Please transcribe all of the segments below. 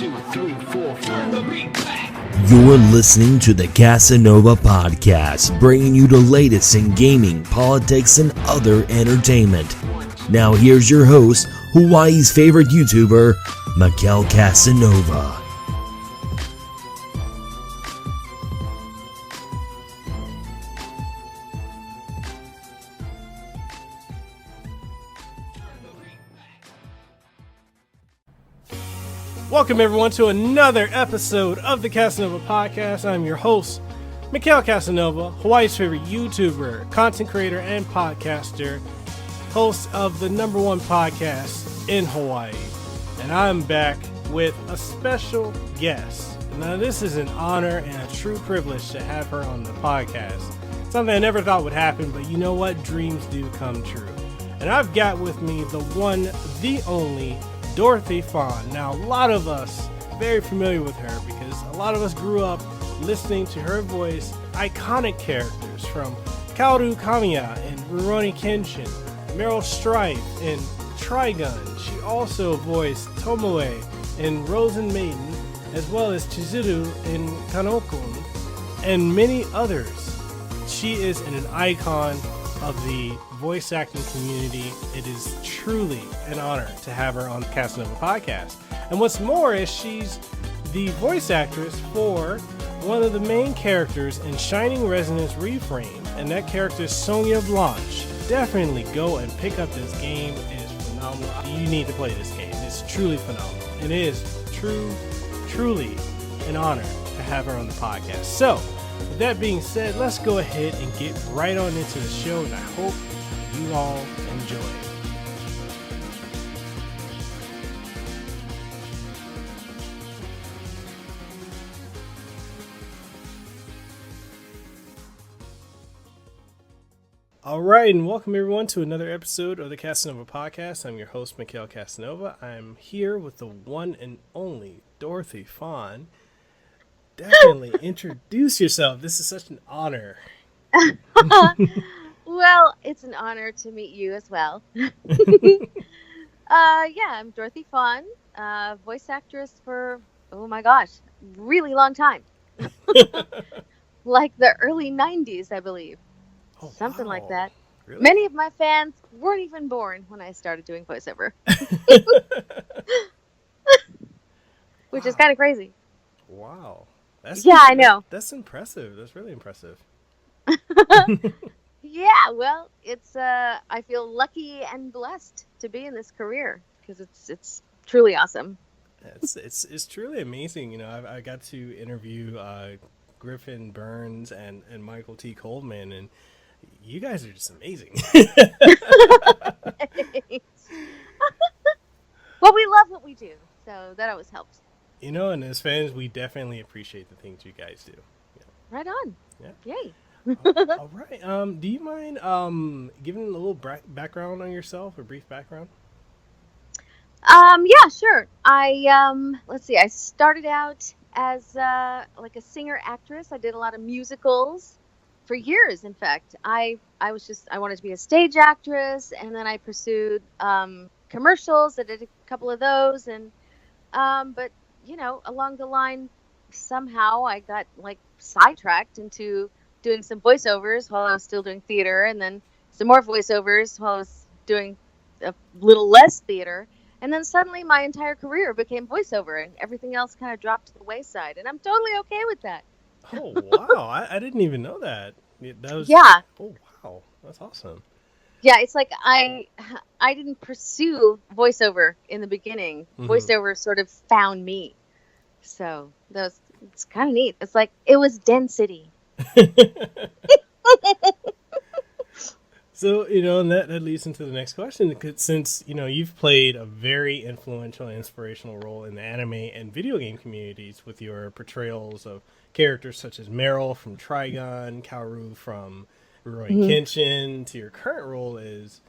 2, 3, 4, turn the beat back. You're listening to the Kasanova Podcast, bringing you the latest in gaming, politics, and other entertainment. Now here's your host, Hawaii's favorite YouTuber, Meryl Kasanova. Welcome everyone to another episode of the Kasanova Podcast. I'm your host, Meryl Kasanova, Hawaii's favorite YouTuber, content creator, and podcaster, host of the #1 podcast in Hawaii. And I'm back with a special guest. Now this is an honor and a true privilege to have her on the podcast. Something I never thought would happen, but you know what? Dreams do come true. And I've got with me the one, the only, Dorothy Fahn. Now, a lot of us very familiar with her because a lot of us grew up listening to her voice iconic characters from Kaoru Kamiya and Rurouni Kenshin, Meryl Stryfe in Trigun. She also voiced Tomoe in Rozen, Maiden, as well as Chizuru in Kanokon, and many others. She is an icon of the voice acting community. It is truly an honor to have her on the Kasanova Podcast. And what's more is she's the voice actress for one of the main characters in Shining Resonance Refrain, and that character is Sonia Blanche. Definitely go and pick up this game. It is phenomenal. You need to play this game. It's truly phenomenal. It is truly an honor to have her on the podcast. So, with that being said, let's go ahead and get right on into the show, and I hope you all enjoy it. All right, and welcome everyone to another episode of the Kasanova Podcast. I'm your host, Meryl Kasanova. I'm here with the one and only Dorothy Fahn. Definitely introduce yourself. This is such an honor. Well, it's an honor to meet you as well. I'm Dorothy Fahn, voice actress for, oh my gosh, really long time. Like the early 90s, I believe. Oh, something wow. like that. Really? Many of my fans weren't even born when I started doing voiceover. Which is kind of crazy. Wow. I know. That's impressive. That's really impressive. Yeah, well, it's I feel lucky and blessed to be in this career because it's truly awesome. It's truly amazing. You know, I got to interview Griffin Burns and Michael T. Coleman, and you guys are just amazing. Well, we love what we do, so that always helps. You know, and as fans, we definitely appreciate the things you guys do. Yeah. Right on. Yeah. Yay. All right. Do you mind giving a little background on yourself, a brief background? Yeah, sure. Let's see. I started out as like a singer actress. I did a lot of musicals for years. In fact, I wanted to be a stage actress, and then I pursued commercials. I did a couple of those, and but you know, along the line, somehow I got like sidetracked into doing some voiceovers while I was still doing theater, and then some more voiceovers while I was doing a little less theater. And then suddenly my entire career became voiceover, and everything else kind of dropped to the wayside. And I'm totally okay with that. Oh, wow. I didn't even know that. Yeah. Oh, wow. That's awesome. Yeah, it's like I didn't pursue voiceover in the beginning. Mm-hmm. Voiceover sort of found me. So it's kind of neat. It's like it was density. So, you know, and that leads into the next question. Since, you know, you've played a very influential and inspirational role in the anime and video game communities with your portrayals of characters such as Meryl from Trigun, Kaoru from Rurouni Kenshin, to your current role as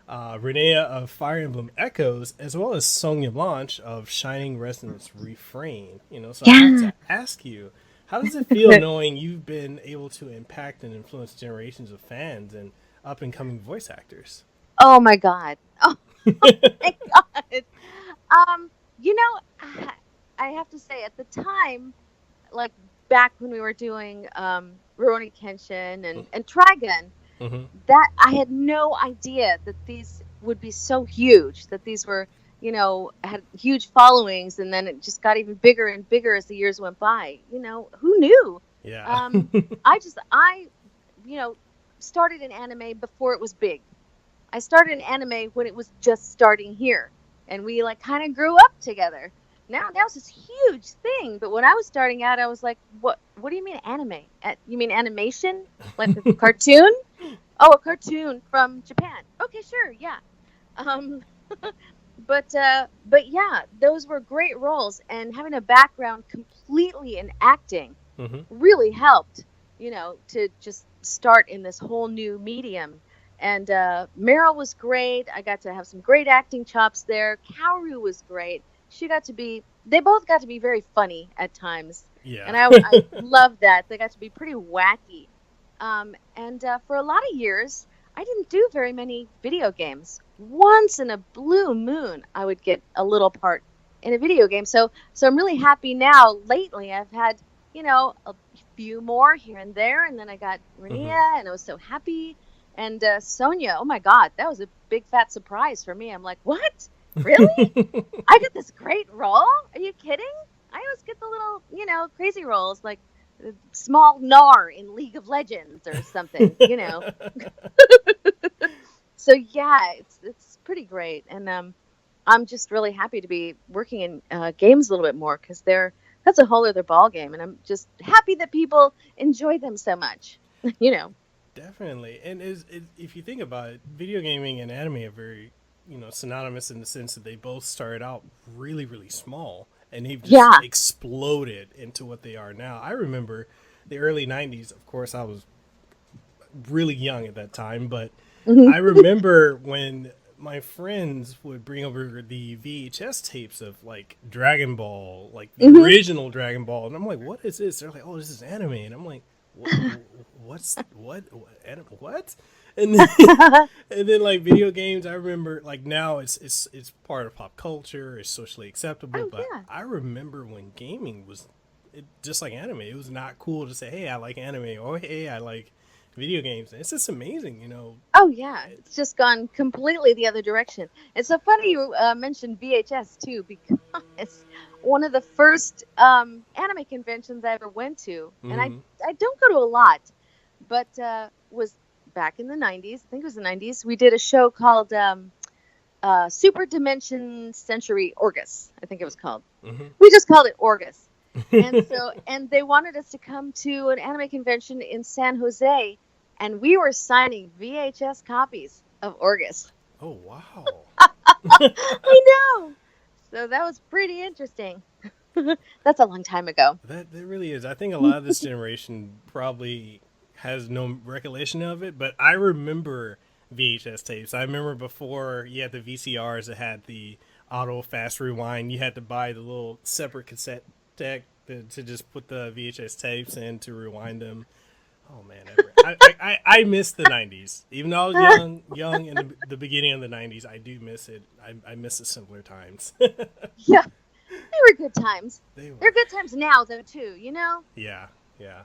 Renea of Fire Emblem Echoes, as well as Sonia Blanche of Shining Resonance Refrain. You know, so I have to ask you, how does it feel knowing you've been able to impact and influence generations of fans and up-and-coming voice actors? Oh my god! Oh my god! You know, I have to say, at the time, like back when we were doing Rurouni Kenshin and Trigun, Mm-hmm. that I had no idea that these would be so huge, that these were, had huge followings, and then it just got even bigger and bigger as the years went by. Who knew? Yeah. I started in anime before it was big. I started in anime when it was just starting here, and we like kind of grew up together. Now it's this huge thing, but when I was starting out, I was like, "What? What do you mean anime? You mean animation, like a cartoon? Oh, a cartoon from Japan? Okay, sure, yeah." Um, but yeah, those were great roles, and having a background completely in acting Mm-hmm. really helped, to just start in this whole new medium. And Meryl was great. I got to have some great acting chops there. Kaoru was great. They both got to be very funny at times. Yeah. And I loved that. They got to be pretty wacky. And for a lot of years, I didn't do very many video games. Once in a blue moon, I would get a little part in a video game. So I'm really happy now. Lately, I've had, a few more here and there. And then I got Renia, and I was so happy. And Sonia, oh my God, that was a big fat surprise for me. I'm like, what? Really? I get this great role? Are you kidding? I always get the little, crazy roles like small Nar in League of Legends or something, So yeah, it's pretty great. And I'm just really happy to be working in games a little bit more, because that's a whole other ball game. And I'm just happy that people enjoy them so much, Definitely. And if you think about it, video gaming and anime are very, synonymous in the sense that they both started out really, really small, and they've just exploded into what they are now. I remember the early 90s. Of course, I was really young at that time, but I remember when my friends would bring over the VHS tapes of like Dragon Ball, like the original Dragon Ball. And I'm like, what is this? They're like, oh, this is anime. And I'm like, what? And then like video games, I remember like now it's part of pop culture, it's socially acceptable. But yeah. I remember when gaming was just like anime. It was not cool to say, hey, I like anime, or hey, I like video games. It's just amazing, Oh yeah, it's just gone completely the other direction. It's so funny you mentioned VHS too, because one of the first anime conventions I ever went to, and I don't go to a lot, but was back in the 90s. I think it was the 90s. We did a show called Super Dimension Century Orgus, I think it was called. We just called it Orgus. And they wanted us to come to an anime convention in San Jose, and we were signing VHS copies of Orgus. Oh, wow. I know. So that was pretty interesting. That's a long time ago. That really is. I think a lot of this generation probably has no recollection of it, but I remember VHS tapes. I remember before you had the VCRs that had the auto fast rewind, you had to buy the little separate cassette deck to just put the VHS tapes in to rewind them. Oh man, I miss the 90s. Even though I was young in the beginning of the 90s, I do miss it. I miss the simpler times. Yeah, they were good times. They're good times now, though, too. Yeah,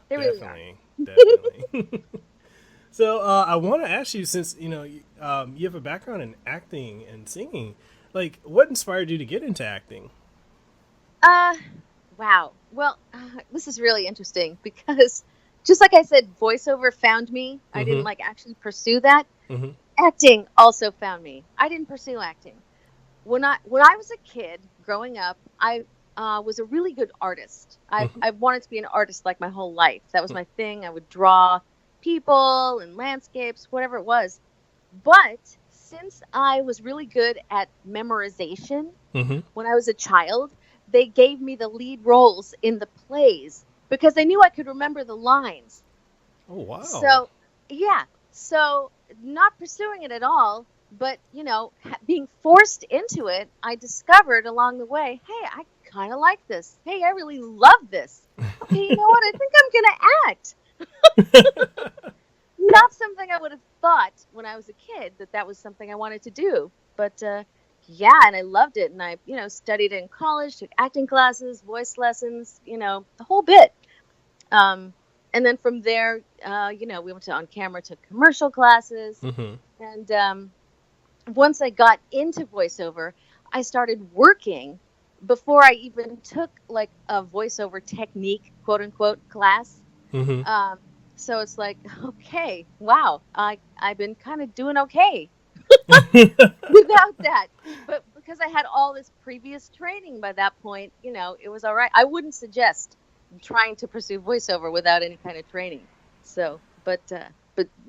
they definitely, definitely. So I want to ask you, since you have a background in acting and singing, like what inspired you to get into acting? Wow. Well, this is really interesting because, just like I said, voiceover found me. I didn't actually pursue that. Acting also found me. I didn't pursue acting. When I was a kid growing up, I was a really good artist. I wanted to be an artist like my whole life. That was my thing. I would draw people and landscapes, whatever it was. But since I was really good at memorization when I was a child, they gave me the lead roles in the plays because they knew I could remember the lines. Oh, wow. So, yeah. So, not pursuing it at all, but, being forced into it, I discovered along the way, hey, I kind of like this. Hey, I really love this. Okay, you know what? I think I'm going to act. Not something I would have thought when I was a kid that was something I wanted to do. But yeah, and I loved it. And I, studied in college, took acting classes, voice lessons, the whole bit. And then from there, we went to on camera, took commercial classes. Mm-hmm. And once I got into voiceover, I started working before I even took like a voiceover technique, quote unquote, class. Mm-hmm. So it's like, okay, wow, I've been kind of doing okay without that. But because I had all this previous training by that point, it was all right. I wouldn't suggest trying to pursue voiceover without any kind of training. So, but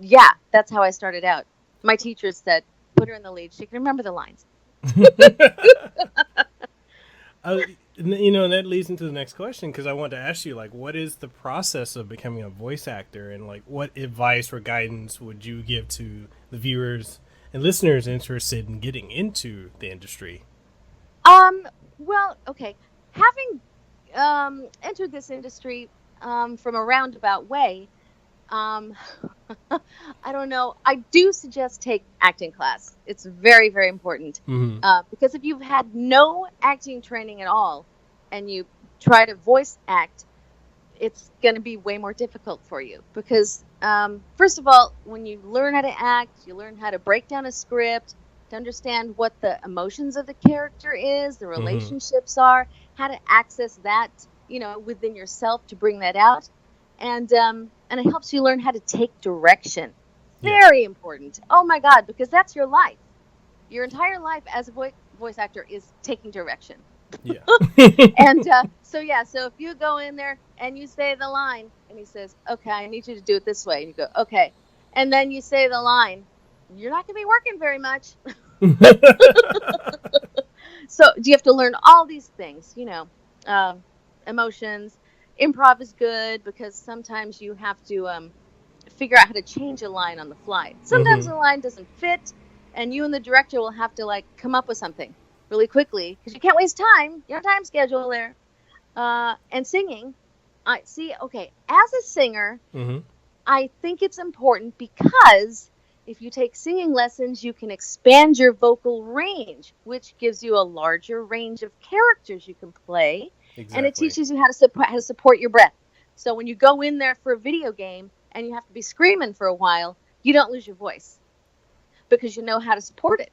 yeah, that's how I started out. My teacher said, put her in the lead. She can remember the lines. And that leads into the next question, because I want to ask you, like, what is the process of becoming a voice actor, and like, what advice or guidance would you give to the viewers and listeners interested in getting into the industry? Well, okay, having entered this industry from a roundabout way, I don't know. I do suggest take acting class. It's very, very important. Mm-hmm. Because if you've had no acting training at all and you try to voice act, it's going to be way more difficult for you. Because, first of all, when you learn how to act, you learn how to break down a script, to understand what the emotions of the character is, the relationships are, how to access that, within yourself to bring that out. And it helps you learn how to take direction. Very important. Oh my God, because that's your life. Your entire life as a voice actor is taking direction. Yeah. And so if you go in there and you say the line and he says, okay, I need you to do it this way. And you go, okay. And then you say the line, you're not going to be working very much. So you have to learn all these things, emotions. Improv is good because sometimes you have to figure out how to change a line on the fly. Sometimes the line doesn't fit, and you and the director will have to come up with something really quickly because you can't waste time. You have a time schedule there. And singing, as a singer, I think it's important because if you take singing lessons, you can expand your vocal range, which gives you a larger range of characters you can play. Exactly. And it teaches you how to support your breath. So when you go in there for a video game and you have to be screaming for a while, you don't lose your voice because you know how to support it.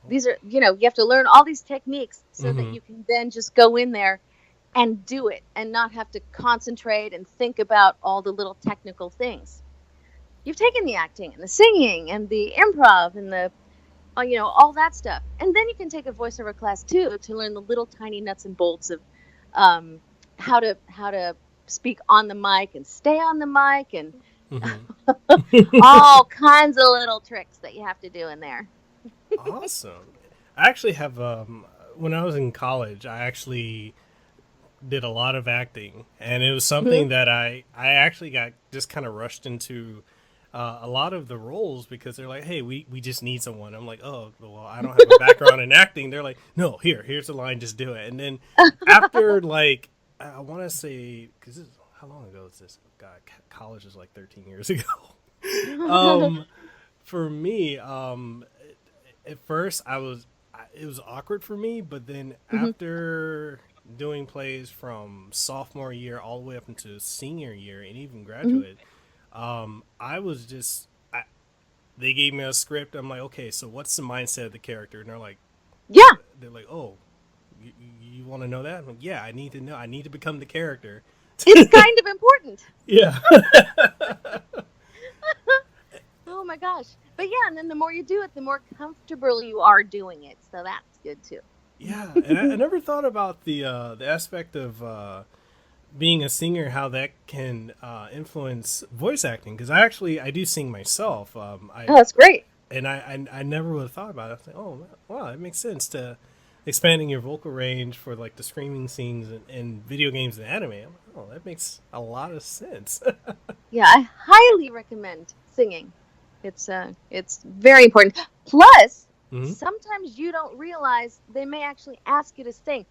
These are, you have to learn all these techniques so that you can then just go in there and do it and not have to concentrate and think about all the little technical things. You've taken the acting and the singing and the improv and the all that stuff. And then you can take a voiceover class too to learn the little tiny nuts and bolts of how to speak on the mic and stay on the mic and all kinds of little tricks that you have to do in there. Awesome. I actually have when I was in college, I actually did a lot of acting, and it was something that I actually got just kind of rushed into a lot of the roles because they're like, hey, we just need someone. I'm like, oh, well, I don't have a background in acting. They're like, no, here's the line, just do it. And then after I want to say, because how long ago is this? God, college is 13 years ago. For me, at first it was awkward for me, but then after doing plays from sophomore year all the way up into senior year and even graduate, I was just, they gave me a script. I'm like, okay, so what's the mindset of the character? And they're like, oh, you want to know that? I'm like, yeah, I need to know. I need to become the character. It's kind of important. Yeah. Oh my gosh. But yeah, and then the more you do it, the more comfortable you are doing it. So that's good too. Yeah, and I never thought about the aspect of being a singer, how that can influence voice acting. Because I do sing myself. That's great. And I never would have thought about it. I was like, oh wow, it makes sense to expanding your vocal range for the screaming scenes in video games and anime. I'm like, oh, that makes a lot of sense. Yeah, I highly recommend singing. It's very important. Plus, sometimes you don't realize they may actually ask you to sing.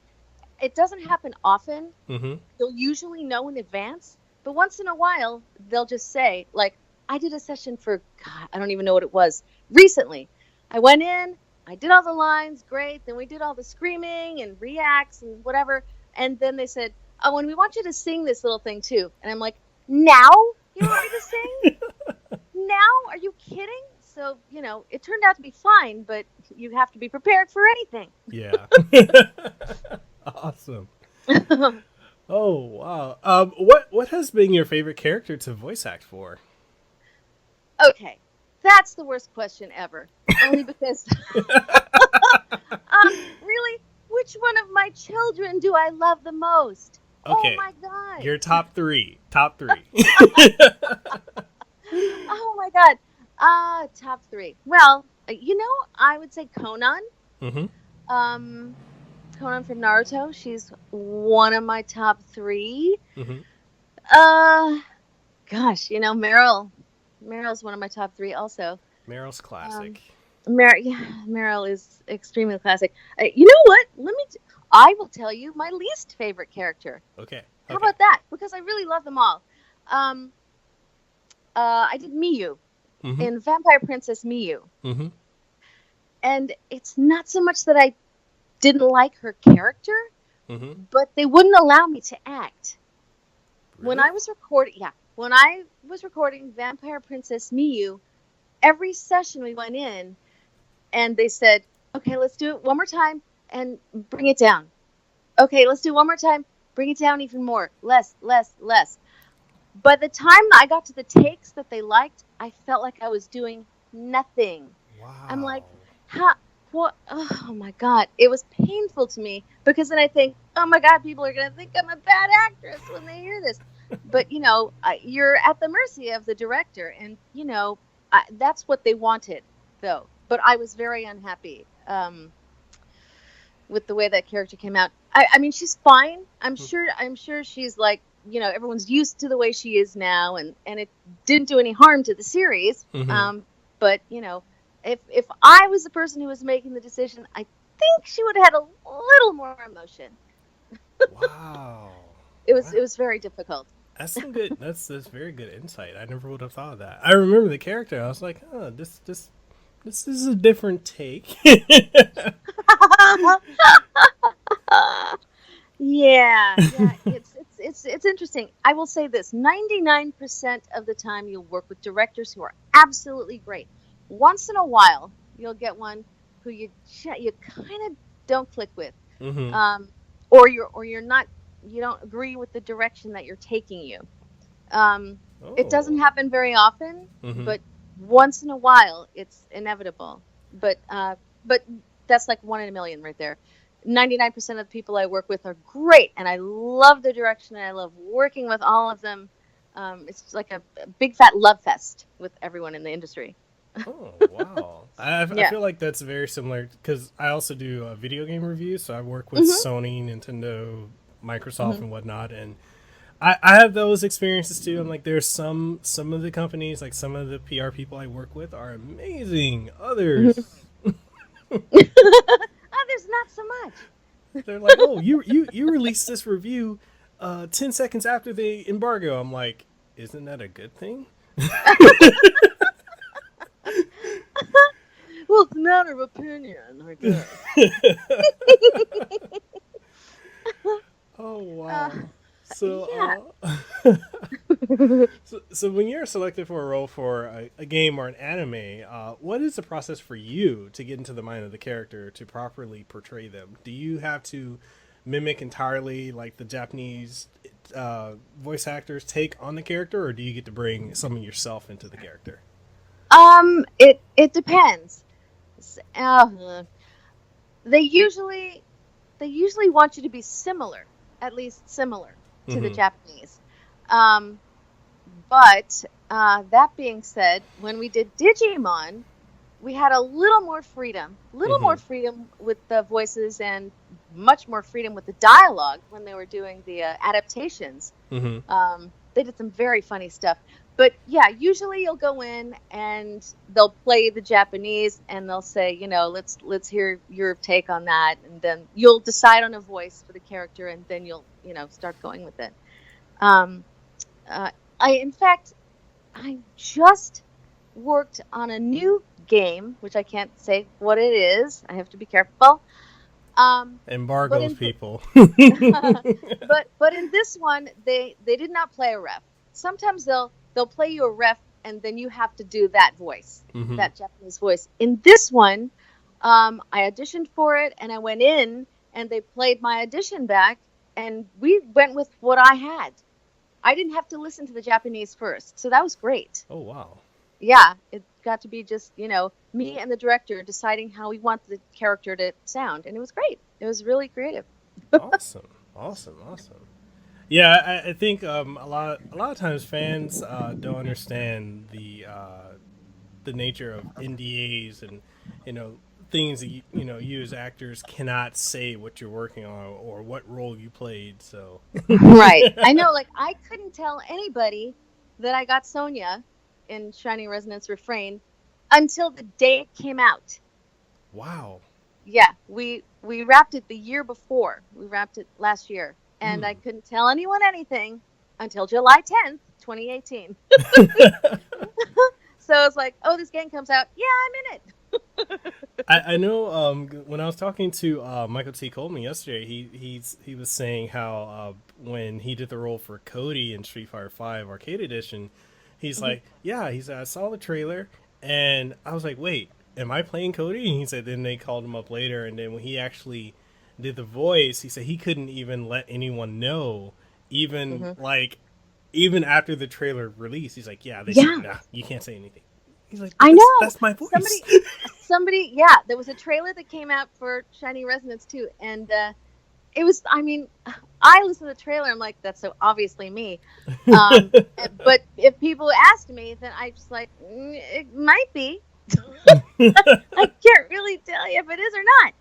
It doesn't happen often. They'll usually know in advance. But once in a while, they'll just say, I did a session for, God, I don't even know what it was. Recently, I went in I did all the lines, great. Then we did all the screaming and reacts and whatever. And then they said, oh, and we want you to sing this little thing too. And I'm like, now you want me to sing? Now? Are you kidding? So, it turned out to be fine, but you have to be prepared for anything. Yeah. Awesome. Oh, wow. What has been your favorite character to voice act for? Okay. That's the worst question ever. Only because, really, which one of my children do I love the most? Okay. Oh my God. Your top three. Top three. Oh my God. Top three. Well, I would say Conan. Mm-hmm. Conan from Naruto. She's one of my top three. Mm-hmm. Gosh, Meryl's one of my top three also. Meryl's classic. Meryl is extremely classic. You know what? I will tell you my least favorite character. Okay. How about that? Because I really love them all. I did Miyu in Vampire Princess Miyu. Mm-hmm. And it's not so much that I didn't like her character, but they wouldn't allow me to act. Really? When I was recording Vampire Princess Miyu, every session we went in and they said, okay, let's do it one more time and bring it down. Okay, let's do it one more time, bring it down even more. Less. By the time I got to the takes that they liked, I felt like I was doing nothing. Wow. I'm like, what? Oh my God. It was painful to me because then I think, oh my God, people are going to think I'm a bad actress when they hear this. But, you're at the mercy of the director. And, that's what they wanted, though. But I was very unhappy with the way that character came out. I mean, she's fine. I'm sure she's like, everyone's used to the way she is now. And it didn't do any harm to the series. But, if I was the person who was making the decision, I think she would have had a little more emotion. Wow. It was very difficult. That's some good. That's very good insight. I never would have thought of that. I remember the character. I was like, oh, this is a different take. Yeah. It's interesting. I will say this: 99% of the time, you'll work with directors who are absolutely great. Once in a while, you'll get one who you kind of don't click with, or you're not. You don't agree with the direction that you're taking you. It doesn't happen very often, but once in a while, it's inevitable. But that's like 1 in a million right there. 99% of the people I work with are great, and I love the direction, and I love working with all of them. It's like a big fat love fest with everyone in the industry. Oh, wow. I feel like that's very similar because I also do video game reviews, so I work with Sony, Nintendo, Microsoft and whatnot, and I have those experiences too. I'm like, there's some of the companies, like some of the PR people I work with are amazing. Others not so much. They're like, oh, you released this review 10 seconds after the embargo. I'm like, isn't that a good thing? Well, it's a matter of opinion, I guess. Oh, wow. So, yeah. so when you're selected for a role for a game or an anime, what is the process for you to get into the mind of the character to properly portray them? Do you have to mimic entirely like the Japanese voice actors take on the character, or do you get to bring some of yourself into the character? It depends. They usually want you to be similar, at least similar to the Japanese. But that being said, when we did Digimon, we had a little more freedom with the voices and much more freedom with the dialogue when they were doing the adaptations. They did some very funny stuff. But yeah, usually you'll go in and they'll play the Japanese and they'll say, let's hear your take on that, and then you'll decide on a voice for the character, and then you'll start going with it. I just worked on a new game, which I can't say what it is. I have to be careful. Embargoes, people. But in this one, they did not play a ref. Sometimes they'll play you a ref, and then you have to do that voice, that Japanese voice. In this one, I auditioned for it, and I went in, and they played my audition back, and we went with what I had. I didn't have to listen to the Japanese first, so that was great. Oh, wow. Yeah, it got to be just, me and the director deciding how we want the character to sound, and it was great. It was really creative. Awesome. Yeah, I think a lot of times fans don't understand the nature of NDAs and things that you as actors cannot say what you're working on or what role you played. So right, I know. Like I couldn't tell anybody that I got Sonia in Shining Resonance Refrain until the day it came out. Wow. Yeah, we wrapped it the year before. We wrapped it last year. And I couldn't tell anyone anything until July 10th, 2018. So it's like, oh, this game comes out. Yeah, I'm in it. I know when I was talking to Michael T. Coleman yesterday, he was saying how when he did the role for Cody in Street Fighter V Arcade Edition, he's like, yeah, he said, I saw the trailer, and I was like, wait, am I playing Cody? And he said then they called him up later, and then when he actually did the voice, he said he couldn't even let anyone know, even even after the trailer released. He's like, said, nah, you can't say anything. He's like, I know, that's my voice. Somebody, there was a trailer that came out for Shining Resonance too, and it was, I mean, I listened to the trailer, I'm like, that's so obviously me. But if people asked me, then I just like, it might be. I can't really tell you if it is or not.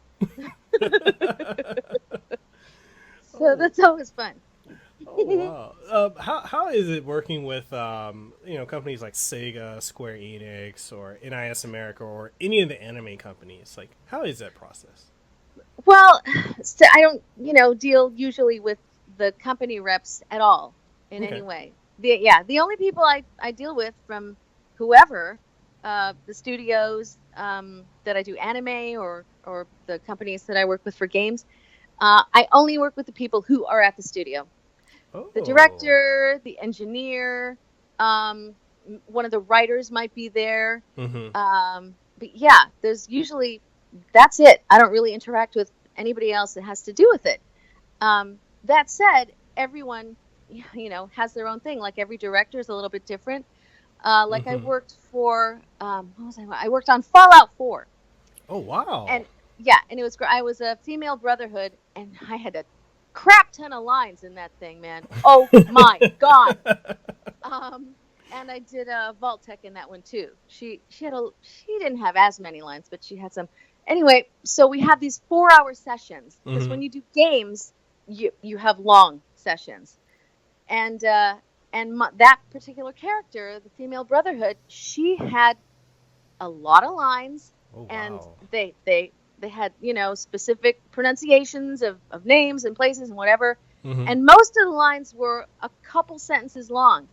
So that's always fun. Oh, wow. How is it working with companies like Sega, Square Enix, or NIS America, or any of the anime companies? Like, how is that process? Well, so I don't deal usually with the company reps at all in any way. The only people I deal with from whoever, the studios that I do anime or the companies that I work with for games, I only work with the people who are at the studio. Oh. The director, the engineer, one of the writers might be there. But yeah, there's usually, that's it. I don't really interact with anybody else that has to do with it. That said, everyone, has their own thing. Like every director is a little bit different. Like I worked for, I worked on Fallout 4. Oh, wow. And it was great. I was a female brotherhood, and I had a crap ton of lines in that thing, man. Oh my God. And I did Vault-Tec in that one too. She didn't have as many lines, but she had some. Anyway, so we have these 4-hour sessions because when you do games, you have long sessions, and that particular character, the female brotherhood, she had a lot of lines. Oh, wow. And they had, specific pronunciations of names and places and whatever. And most of the lines were a couple sentences long.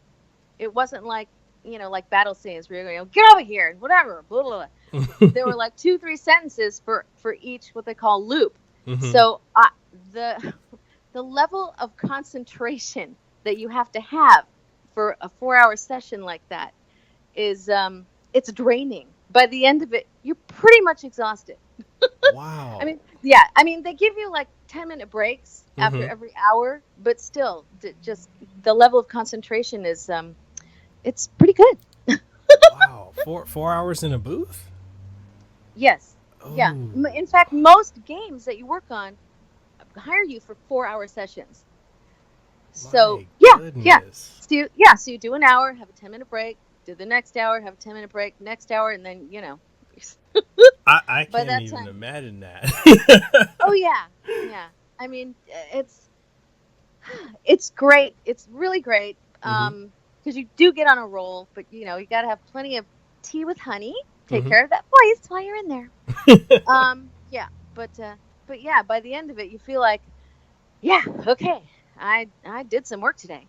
It wasn't like, like battle scenes where you're going, get over here and whatever, blah, blah, blah. There were like 2-3 sentences for each what they call loop. So the level of concentration that you have to have for a 4-hour session like that is, it's draining. By the end of it, you're pretty much exhausted. Wow. I mean, they give you like 10-minute breaks after every hour, but still, just the level of concentration is, it's pretty good. Wow. 4 hours in a booth? Yes. Oh. Yeah. In fact, most games that you work on hire you for 4-hour sessions. So, goodness. So you do an hour, have a 10-minute break, do the next hour, have a 10-minute break, next hour, and then, I can't even imagine that. Oh, yeah. Yeah. I mean, it's great. It's really great. Because you do get on a roll, but, you got to have plenty of tea with honey. Take care of that voice while you're in there. But yeah, by the end of it, you feel like, yeah, okay, I did some work today.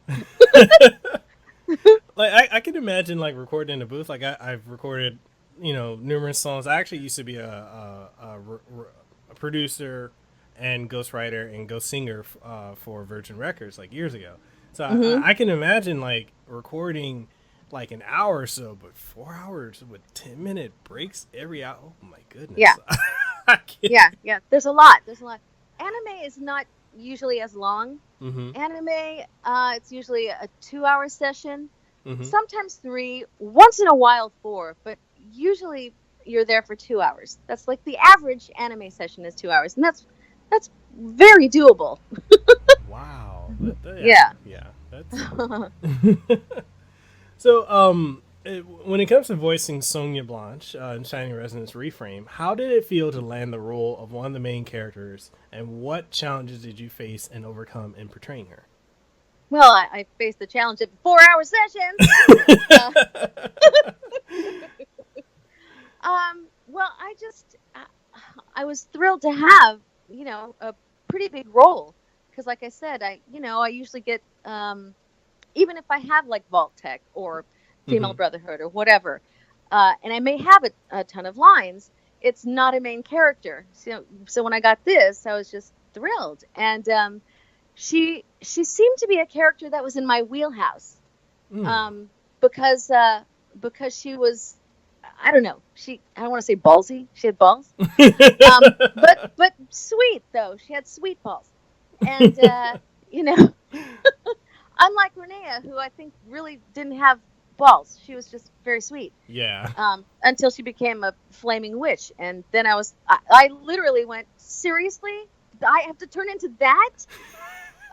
Like I can imagine like recording in a booth. Like I've recorded numerous songs. I actually used to be a producer and ghostwriter and ghost singer for Virgin Records like years ago. So I can imagine like recording like an hour or so, but 4 hours with 10-minute breaks every hour. Oh my goodness. Yeah. I can't. Yeah. There's a lot. Anime is not usually as long. Mm-hmm. Anime, it's usually a 2-hour session, Mm-hmm. sometimes 3, once in a while 4, but usually you're there for 2 hours. That's like the average anime session is 2 hours, and that's very doable. Wow. Yeah. Yeah. That's so. When it comes to voicing Sonia Blanche in Shining Resonance Refrain, how did it feel to land the role of one of the main characters, and what challenges did you face and overcome in portraying her? Well, I faced the challenge of 4-hour sessions. Well, I was thrilled to have, a pretty big role, because like I said, I usually get, even if I have like Vault Tech or Female Brotherhood or whatever, and I may have a ton of lines, it's not a main character. So when I got this, I was just thrilled. And she seemed to be a character that was in my wheelhouse, because she was, I don't know, I don't want to say ballsy. She had balls, but sweet though. She had sweet balls, and unlike Renea, who I think really didn't have balls. She was just very sweet. Yeah. Until she became a flaming witch, and then I literally went, seriously? I have to turn into that?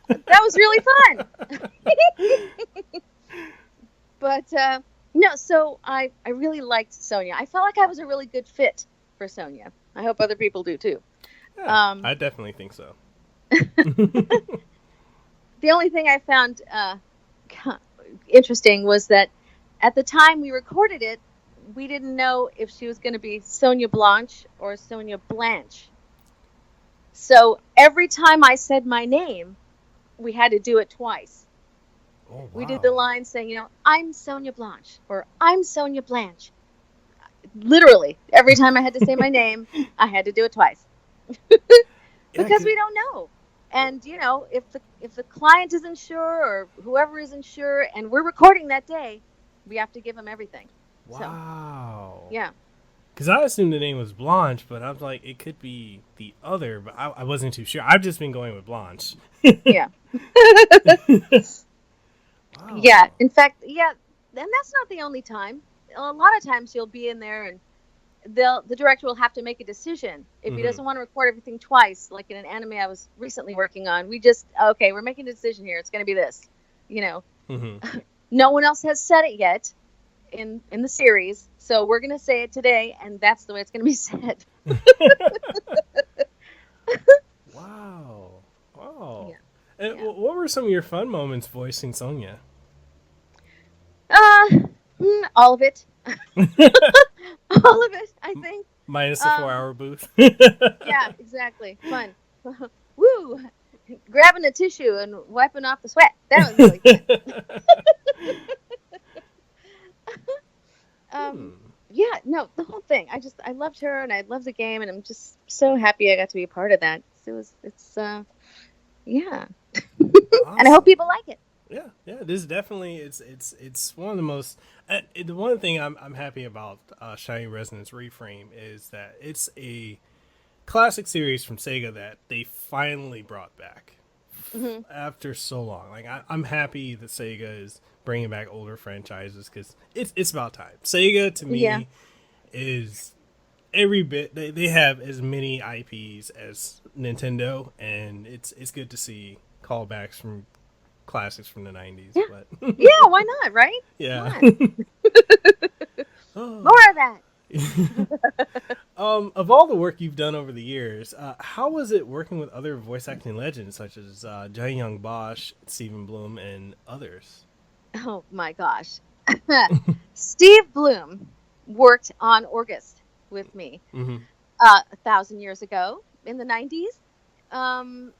That was really fun. But no, so I really liked Sonia. I felt like I was a really good fit for Sonia. I hope other people do too. Yeah, I definitely think so. The only thing I found interesting was that at the time we recorded it, we didn't know if she was going to be Sonia Blanche or Sonia Blanche. So every time I said my name, we had to do it twice. Oh, wow. We did the line saying, I'm Sonia Blanche or I'm Sonia Blanche. Literally, every time I had to say my name, I had to do it twice. Because we don't know. And, if the client isn't sure or whoever isn't sure and we're recording that day, we have to give them everything. Wow. So, yeah. Because I assumed the name was Blanche, but I was like, it could be the other, but I wasn't too sure. I've just been going with Blanche. Yeah. Wow. Yeah. In fact, yeah. And that's not the only time. A lot of times you'll be in there and the director will have to make a decision. If he doesn't want to record everything twice, like in an anime I was recently working on, we're making a decision here. It's going to be this, No one else has said it yet in the series, so we're going to say it today, and that's the way it's going to be said. Wow. Yeah. And what were some of your fun moments voicing Sonia? All of it. All of it, I think. Minus the 4-hour booth. Yeah, exactly. Fun. Woo! Grabbing a tissue and wiping off the sweat. That was really fun. Yeah, no, the whole thing. I loved her and I loved the game, and I'm just so happy I got to be a part of that. Yeah. Awesome. And I hope people like it. Yeah. This definitely it's one of the most. The one thing I'm happy about Shining Resonance Reframe is that it's a classic series from Sega that they finally brought back after so long. Like I'm happy that Sega is bringing back older franchises because it's about time. Sega to me is every bit. They have as many IPs as Nintendo, and it's good to see callbacks from classics from the 90s. Yeah. But Yeah, why not, right? yeah. More of that. Of all the work you've done over the years, how was it working with other voice acting legends such as Jai Young Bosch, Stephen Bloom, and others? Oh my gosh. Steve Bloom worked on Orgust with me 1,000 years ago in the 90s. Not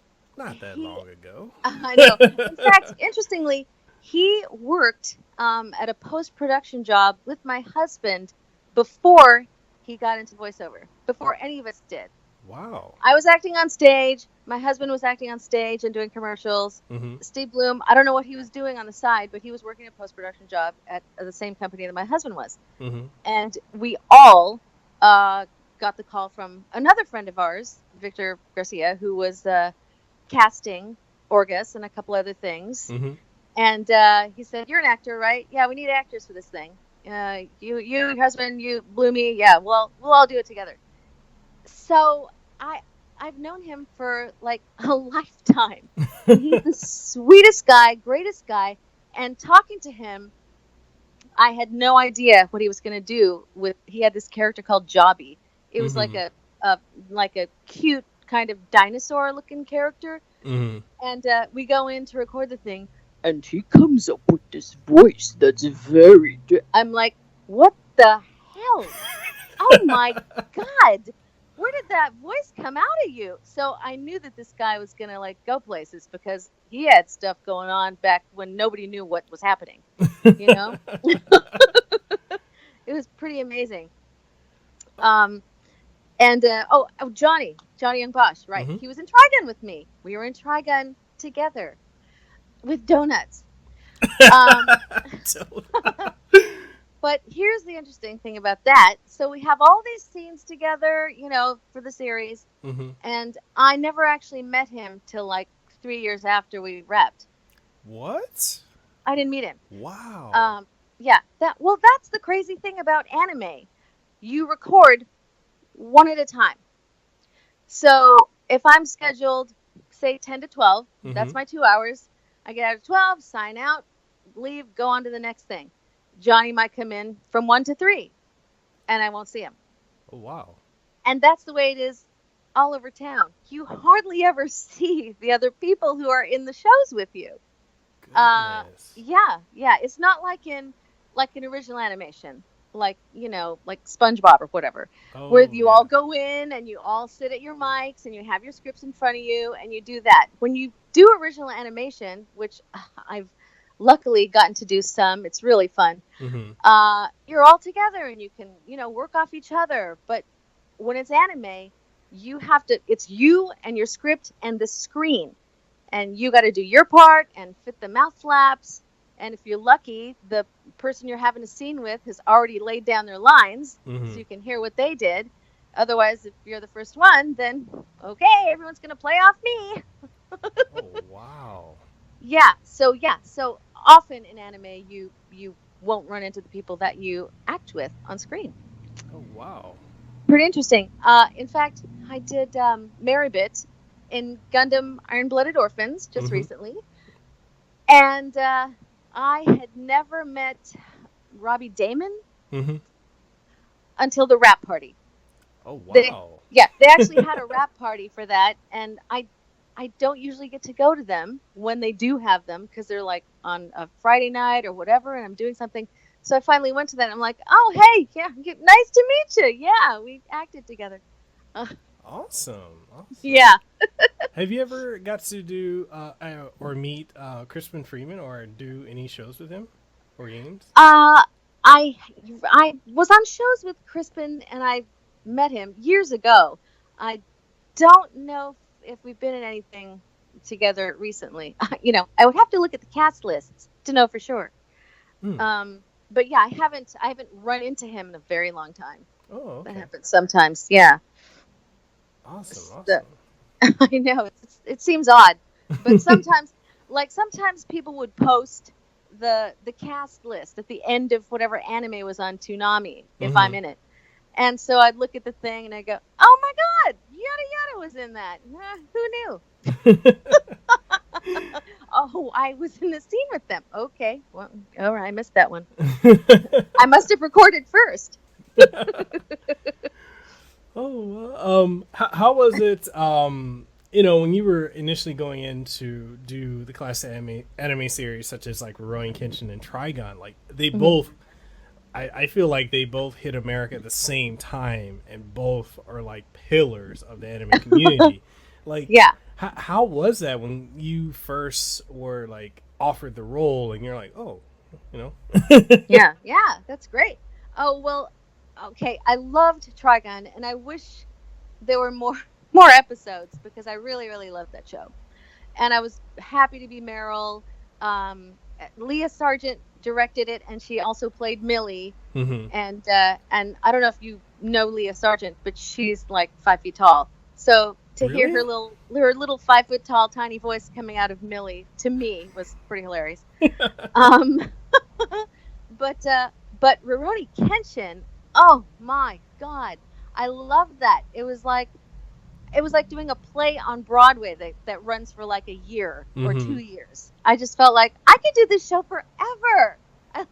that long ago. I know. In fact, interestingly, he worked at a post-production job with my husband before he got into voiceover, before any of us did. Wow. I was acting on stage. My husband was acting on stage and doing commercials. Mm-hmm. Steve Bloom, I don't know what he was doing on the side, but he was working a post-production job at the same company that my husband was. Mm-hmm. And we all got the call from another friend of ours, Victor Garcia, who was casting Orgus and a couple other things. Mm-hmm. And he said, "You're an actor, right? Yeah, we need actors for this thing. Your husband, you, Bloomy. Yeah, well, we'll all do it together." So I've known him for like a lifetime. He's the sweetest guy, greatest guy. And talking to him, I had no idea what he was going to do he had this character called Jobby. It was like a cute kind of dinosaur looking character. Mm-hmm. And we go in to record the thing, and he comes up with this voice that's very... I'm like, what the hell? Oh my God. Where did that voice come out of you? So I knew that this guy was going to like go places because he had stuff going on back when nobody knew what was happening, you know? It was pretty amazing. Johnny Young Bosch, right? Mm-hmm. He was in Trigun with me. We were in Trigun together with donuts. But here's the interesting thing about that. So we have all these scenes together, you know, for the series. Mm-hmm. And I never actually met him till like 3 years after we repped. What? I didn't meet him. Wow. Yeah. That's the crazy thing about anime. You record one at a time. So if I'm scheduled, say 10 to 12, Mm-hmm. that's my 2 hours. I get out at 12, sign out, leave, go on to the next thing. Johnny might come in from 1 to 3, and I won't see him. Oh, wow. And that's the way it is all over town. You hardly ever see the other people who are in the shows with you. Goodness. Yeah. It's not like in original animation, like SpongeBob or whatever, where you all go in and you all sit at your mics and you have your scripts in front of you and you do that. When you do original animation, which I've luckily gotten to do some, it's really fun. Mm-hmm. You're all together and you can, work off each other. But when it's anime, it's you and your script and the screen. And you got to do your part and fit the mouth flaps. And if you're lucky, the person you're having a scene with has already laid down their lines, Mm-hmm. so you can hear what they did. Otherwise, if you're the first one, then, okay, everyone's going to play off me. Oh, wow. Yeah. So often in anime, you won't run into the people that you act with on screen. Oh, wow. Pretty interesting. In fact, I did Merribit in Gundam Iron-Blooded Orphans just Mm-hmm. recently. And I had never met Robbie Damon Mm-hmm. until the rap party. Oh, wow. They actually had a rap party for that, and I don't usually get to go to them when they do have them because they're like on a Friday night or whatever, and I'm doing something. So I finally went to that, and I'm like, oh, hey, yeah, nice to meet you. Yeah, we acted together. Awesome. Yeah. Have you ever got to do or meet Crispin Freeman or do any shows with him or games? I was on shows with Crispin, and I met him years ago. I don't know if we've been in anything together recently. I would have to look at the cast lists to know for sure. But yeah, I haven't run into him in a very long time. Oh, okay. That happens sometimes. Yeah. Awesome. I know it seems odd, but sometimes people would post the cast list at the end of whatever anime was on Toonami if I'm in it, and so I'd look at the thing and I go, "Oh my God, Yada Yada was in that. Who knew?" Oh, I was in the scene with them. Okay, well, all right, I missed that one. I must have recorded first. Oh, how was it? When you were initially going in to do the classic anime series such as like Rurouni Kenshin and Trigon, like they both, I feel like they both hit America at the same time, and both are like pillars of the anime community. Like, yeah, how was that when you first were like offered the role, and you're like, oh, yeah, that's great. Oh well. okay, I loved Trigun, and I wish there were more episodes because I really, really loved that show. And I was happy to be Meryl. Um, Leah Sargent directed it, and she also played Millie. Mm-hmm. And I don't know if you know Leah Sargent, but she's like 5 feet tall. So to hear her little 5 foot tall tiny voice coming out of Millie, to me, was pretty hilarious. But Rurouni Kenshin, oh my God, I loved that. It was like doing a play on Broadway that runs for like a year or 2 years. I just felt like I could do this show forever. I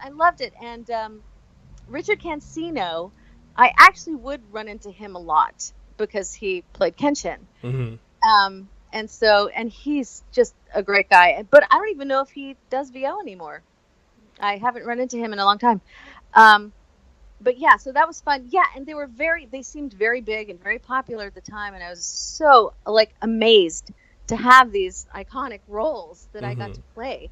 loved it. And Richard Cancino, I actually would run into him a lot because he played Kenshin. And he's just a great guy. But I don't even know if he does VO anymore. I haven't run into him in a long time. But yeah, so that was fun. Yeah, and they seemed very big and very popular at the time, and I was so like amazed to have these iconic roles that I got to play.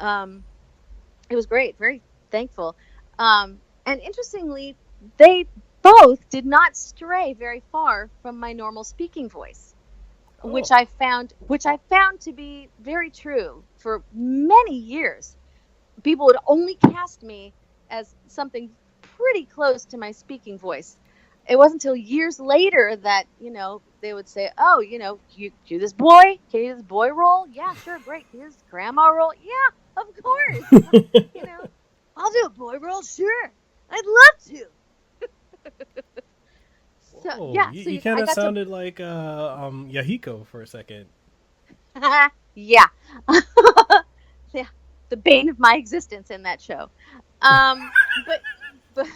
It was great, very thankful. And interestingly, they both did not stray very far from my normal speaking voice, which I found to be very true for many years. People would only cast me as something pretty close to my speaking voice. It wasn't until years later that, they would say, oh, you do this boy? Can you do this boy role? Yeah, sure, great. Can you do this grandma role? Yeah, of course. I'll do a boy role, sure. I'd love to. So, yeah. You kind of sounded like Yahiko for a second. Yeah. Yeah. The bane of my existence in that show. But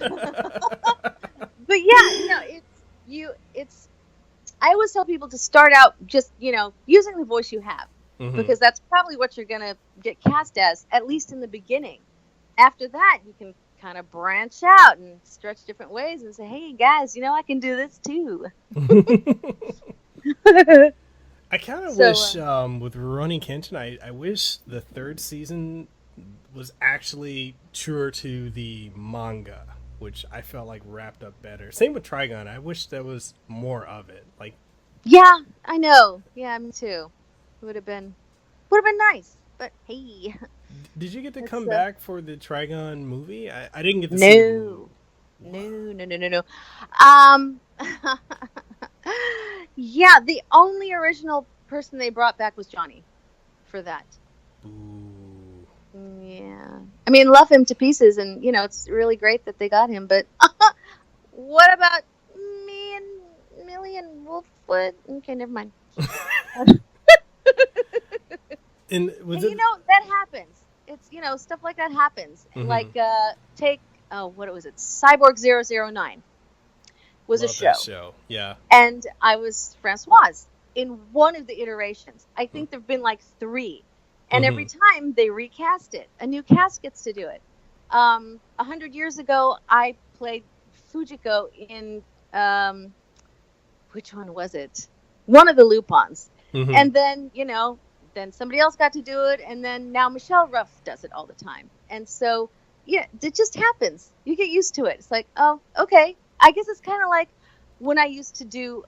yeah, it's I always tell people to start out just, using the voice you have, because that's probably what you're going to get cast as, at least in the beginning. After that, you can kind of branch out and stretch different ways and say, hey guys, I can do this too. I kind of wish with Rurouni Kenshin, I wish the third season was actually truer to the manga, which I felt like wrapped up better. Same with Trigon. I wish there was more of it. Like, yeah, I know. Yeah, me too. It would have been nice. But hey, did you get to come back for the Trigon movie? I didn't get to see it. No. Yeah, the only original person they brought back was Johnny for that. Ooh. Yeah. I mean, love him to pieces, and, it's really great that they got him, but what about me and Millie and Wolfwood? Okay, never mind. That happens. It's, stuff like that happens. Like, take, what was it? Cyborg 009 was Love a show. That show. Yeah. And I was Francoise in one of the iterations. I think there have been like 3. And every time they recast it, a new cast gets to do it. 100 years ago, I played Fujiko in, which one was it? One of the Lupins. And then, then somebody else got to do it. And then now Michelle Ruff does it all the time. And so, yeah, it just happens. You get used to it. It's like, oh, okay. I guess it's kind of like when I used to do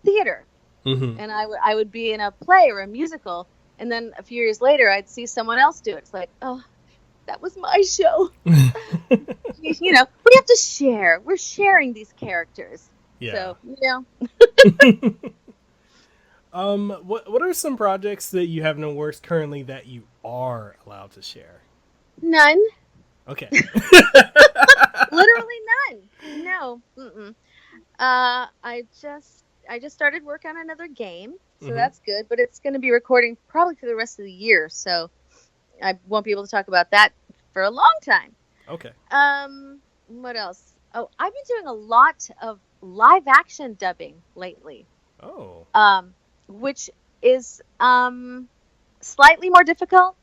theater. And I would be in a play or a musical. And then a few years later, I'd see someone else do it. It's like, oh, that was my show. We have to share. We're sharing these characters. Yeah. So, What are some projects that you have in the works currently that you are allowed to share? None. Okay. Literally none. No. I just started work on another game. So that's good, but it's going to be recording probably for the rest of the year, so I won't be able to talk about that for a long time. Okay. What else? Oh, I've been doing a lot of live action dubbing lately. Oh. Which is slightly more difficult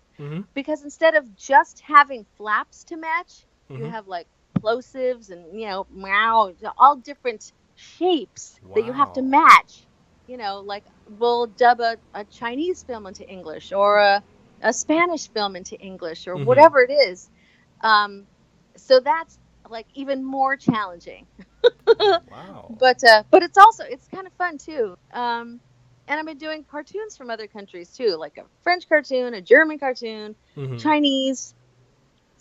because instead of just having flaps to match, you have like plosives and meow, all different shapes that you have to match. Like we'll dub a Chinese film into English or a Spanish film into English or whatever it is. So that's like even more challenging. Wow. But it's kind of fun too. And I've been doing cartoons from other countries too, like a French cartoon, a German cartoon, Chinese,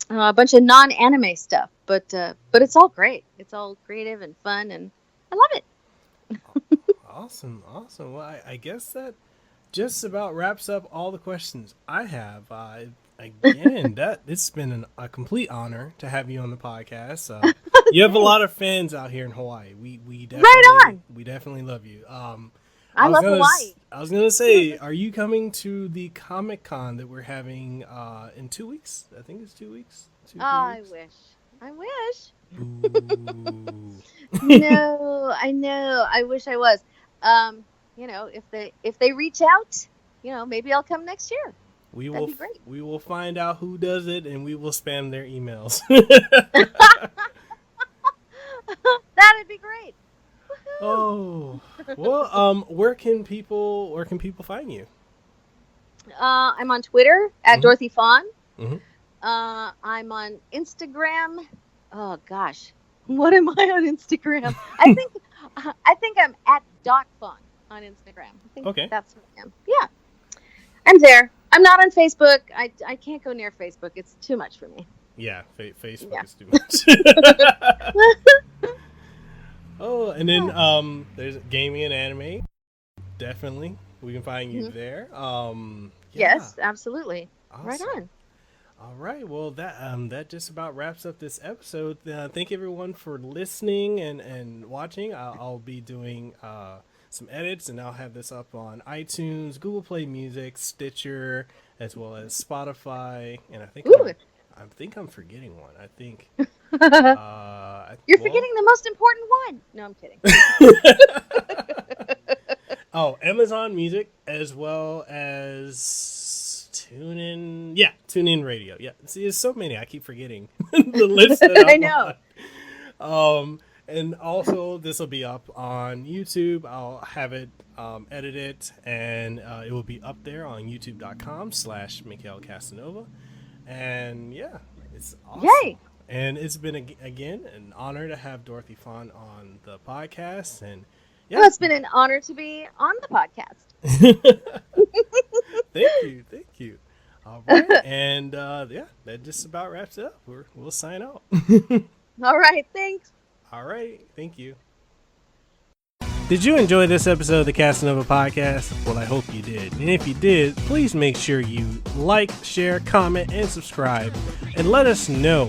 a bunch of non-anime stuff. But it's all great. It's all creative and fun, and I love it. Awesome. Well, I guess that just about wraps up all the questions I have. Again, it's been a complete honor to have you on the podcast. You have a lot of fans out here in Hawaii. We definitely, right on. We definitely love you. I love Hawaii. I was gonna say, are you coming to the Comic-Con that we're having in 2 weeks? I think it's 2 weeks. I wish. Ooh. No, I know. I wish I was. If they reach out, maybe I'll come next year. That'd be great. We will find out who does it, and we will spam their emails. That'd be great. Oh, well, where can people find you? I'm on Twitter at Dorothy Fahn. Mm-hmm. I'm on Instagram. Oh gosh, what am I on Instagram? I think I'm at .Fahn on Instagram. I think that's what I am. Yeah, I'm there. I'm not on Facebook. I can't go near Facebook. It's too much for me. Yeah, Facebook is too much. Oh, and then there's gaming and anime. Definitely, we can find you there. Yes, absolutely. Awesome. Right on. All right. Well, that just about wraps up this episode. Thank everyone for listening and watching. I'll be doing some edits, and I'll have this up on iTunes, Google Play Music, Stitcher, as well as Spotify. And I think I'm forgetting one. I think You're forgetting the most important one. No, I'm kidding. Oh, Amazon Music, as well as TuneIn. Yeah, TuneIn Radio. Yeah, see, there's so many. I keep forgetting the list that I know. On. And also, this will be up on YouTube. I'll have it edited, and it will be up there on youtube.com/Mikhail Kasanova. And yeah, it's awesome. Yay! And it's been, again, an honor to have Dorothy Fahn on the podcast. And yeah. Well, it's been an honor to be on the podcast. Thank you. All right. And that just about wraps it up. We'll sign out. All right. Thanks. All right. Thank you. Did you enjoy this episode of the Kasanova Podcast? Well, I hope you did. And if you did, please make sure you like, share, comment, and subscribe. And let us know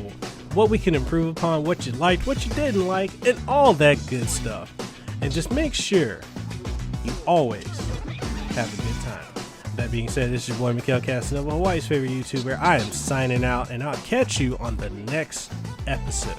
what we can improve upon, what you liked, what you didn't like, and all that good stuff. And just make sure you always have a good time. That being said, this is your boy Mikhail Kasanova, Hawaii's favorite YouTuber. I am signing out, and I'll catch you on the next episode.